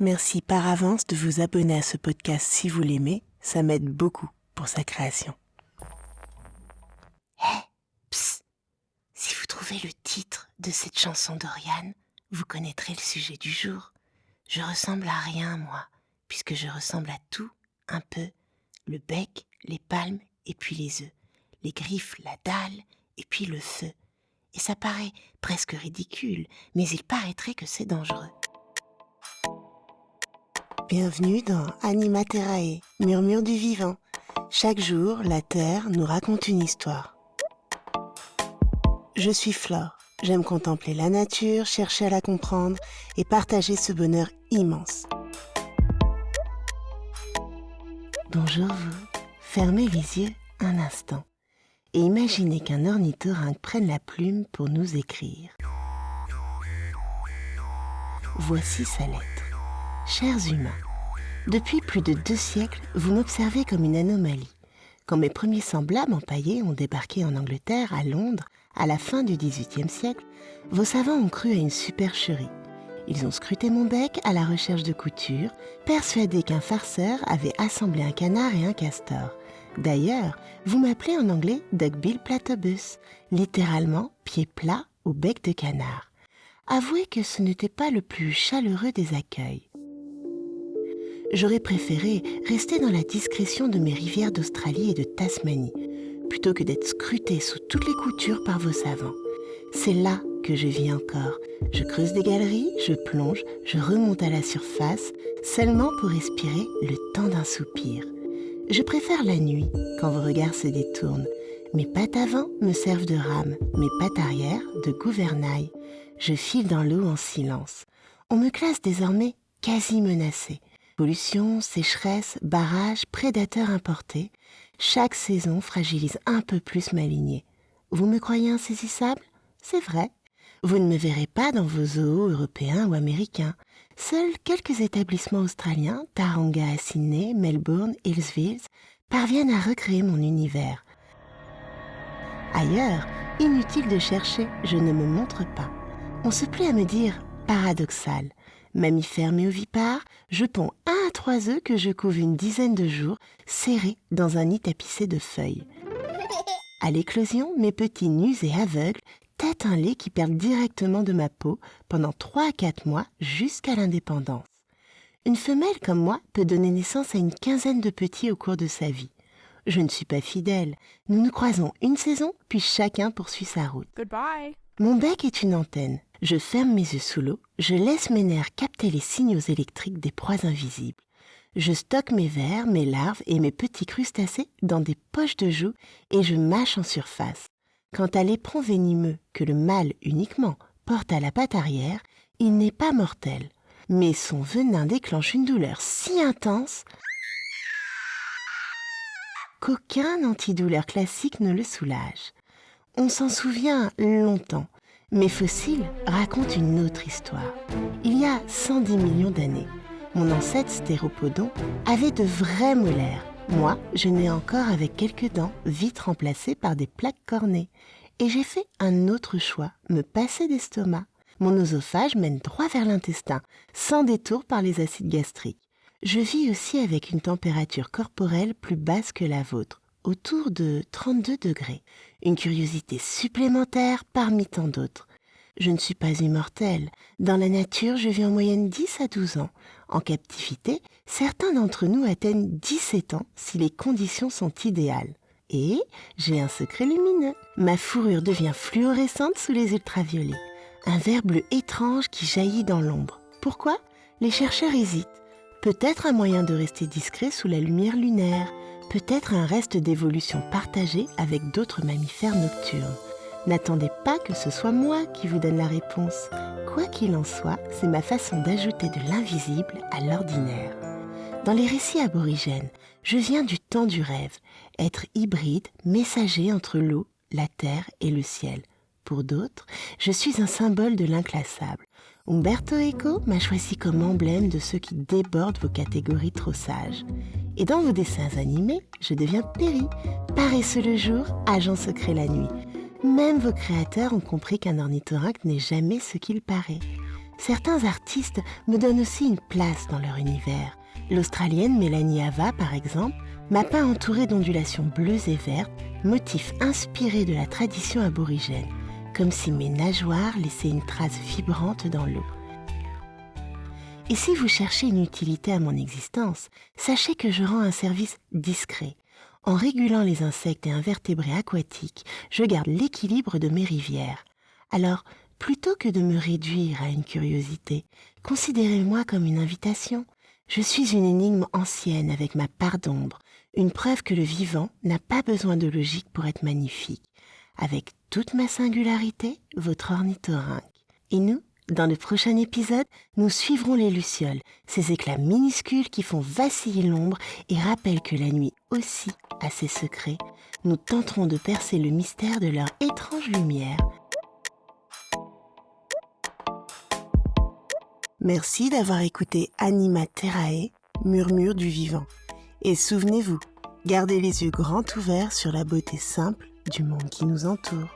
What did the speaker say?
Merci par avance de vous abonner à ce podcast si vous l'aimez, ça m'aide beaucoup pour sa création. Psst, si vous trouvez le titre de cette chanson d'Oriane, vous connaîtrez le sujet du jour. Je ressemble à rien, moi, puisque je ressemble à tout, un peu. Le bec, les palmes et puis les œufs. Les griffes, la dalle et puis le feu. Et ça paraît presque ridicule, mais il paraîtrait que c'est dangereux. Bienvenue dans Animaterae, murmure du vivant. Chaque jour, la Terre nous raconte une histoire. Je suis Flore. J'aime contempler la nature, chercher à la comprendre et partager ce bonheur immense. Bonjour vous. Fermez les yeux un instant et imaginez qu'un ornithorynque prenne la plume pour nous écrire. Voici sa lettre. Chers humains, depuis plus de 2 siècles, vous m'observez comme une anomalie. Quand mes premiers semblables empaillés ont débarqué en Angleterre, à Londres, à la fin du XVIIIe siècle, vos savants ont cru à une supercherie. Ils ont scruté mon bec à la recherche de coutures, persuadés qu'un farceur avait assemblé un canard et un castor. D'ailleurs, vous m'appelez en anglais Duckbill Platypus, littéralement pied plat au bec de canard. Avouez que ce n'était pas le plus chaleureux des accueils. J'aurais préféré rester dans la discrétion de mes rivières d'Australie et de Tasmanie, plutôt que d'être scruté sous toutes les coutures par vos savants. C'est là que je vis encore. Je creuse des galeries, je plonge, je remonte à la surface, seulement pour respirer le temps d'un soupir. Je préfère la nuit, quand vos regards se détournent. Mes pattes avant me servent de rame, mes pattes arrière de gouvernail. Je file dans l'eau en silence. On me classe désormais quasi menacée. Pollution, sécheresse, barrages, prédateurs importés, chaque saison fragilise un peu plus ma lignée. Vous me croyez insaisissable ? C'est vrai. Vous ne me verrez pas dans vos zoos européens ou américains. Seuls quelques établissements australiens, Taronga à Sydney, Melbourne, Hillsville, parviennent à recréer mon univers. Ailleurs, inutile de chercher, je ne me montre pas. On se plaît à me dire paradoxal. Mammifère mais ovipare, je ponds 1 à 3 œufs que je couve une dizaine de jours, serrés dans un nid tapissé de feuilles. À l'éclosion, mes petits nus et aveugles têtent un lait qui perd directement de ma peau pendant 3 à 4 mois jusqu'à l'indépendance. Une femelle comme moi peut donner naissance à une quinzaine de petits au cours de sa vie. Je ne suis pas fidèle. Nous nous croisons une saison, puis chacun poursuit sa route. Goodbye. Mon bec est une antenne. Je ferme mes yeux sous l'eau, je laisse mes nerfs capter les signaux électriques des proies invisibles. Je stocke mes vers, mes larves et mes petits crustacés dans des poches de joues et je mâche en surface. Quant à l'éperon venimeux que le mâle uniquement porte à la patte arrière, il n'est pas mortel. Mais son venin déclenche une douleur si intense qu'aucun antidouleur classique ne le soulage. On s'en souvient longtemps. Mes fossiles racontent une autre histoire. Il y a 110 millions d'années, mon ancêtre stéropodon avait de vrais molaires. Moi, je nais encore avec quelques dents, vite remplacées par des plaques cornées. Et j'ai fait un autre choix, me passer d'estomac. Mon oesophage mène droit vers l'intestin, sans détour par les acides gastriques. Je vis aussi avec une température corporelle plus basse que la vôtre, autour de 32 degrés. Une curiosité supplémentaire parmi tant d'autres. Je ne suis pas immortelle. Dans la nature, je vis en moyenne 10 à 12 ans. En captivité, certains d'entre nous atteignent 17 ans si les conditions sont idéales. Et j'ai un secret lumineux. Ma fourrure devient fluorescente sous les ultraviolets. Un vert bleu étrange qui jaillit dans l'ombre. Pourquoi ? Les chercheurs hésitent. Peut-être un moyen de rester discret sous la lumière lunaire. Peut-être un reste d'évolution partagée avec d'autres mammifères nocturnes. N'attendez pas que ce soit moi qui vous donne la réponse. Quoi qu'il en soit, c'est ma façon d'ajouter de l'invisible à l'ordinaire. Dans les récits aborigènes, je viens du temps du rêve, être hybride, messager entre l'eau, la terre et le ciel. Pour d'autres, je suis un symbole de l'inclassable. Umberto Eco m'a choisi comme emblème de ceux qui débordent vos catégories trop sages. Et dans vos dessins animés, je deviens Perry, paresseux le jour, agent secret la nuit. Même vos créateurs ont compris qu'un ornithorynque n'est jamais ce qu'il paraît. Certains artistes me donnent aussi une place dans leur univers. L'Australienne Mélanie Ava, par exemple, m'a peint entourée d'ondulations bleues et vertes, motifs inspirés de la tradition aborigène, comme si mes nageoires laissaient une trace vibrante dans l'eau. Et si vous cherchez une utilité à mon existence, sachez que je rends un service discret. En régulant les insectes et invertébrés aquatiques, je garde l'équilibre de mes rivières. Alors, plutôt que de me réduire à une curiosité, considérez-moi comme une invitation. Je suis une énigme ancienne avec ma part d'ombre, une preuve que le vivant n'a pas besoin de logique pour être magnifique. Avec toute ma singularité, votre ornithorynque. Et nous, dans le prochain épisode, nous suivrons les lucioles, ces éclats minuscules qui font vaciller l'ombre et rappellent que la nuit aussi a ses secrets. Nous tenterons de percer le mystère de leur étrange lumière. Merci d'avoir écouté Anima Terrae, murmure du vivant. Et souvenez-vous, gardez les yeux grands ouverts sur la beauté simple du monde qui nous entoure.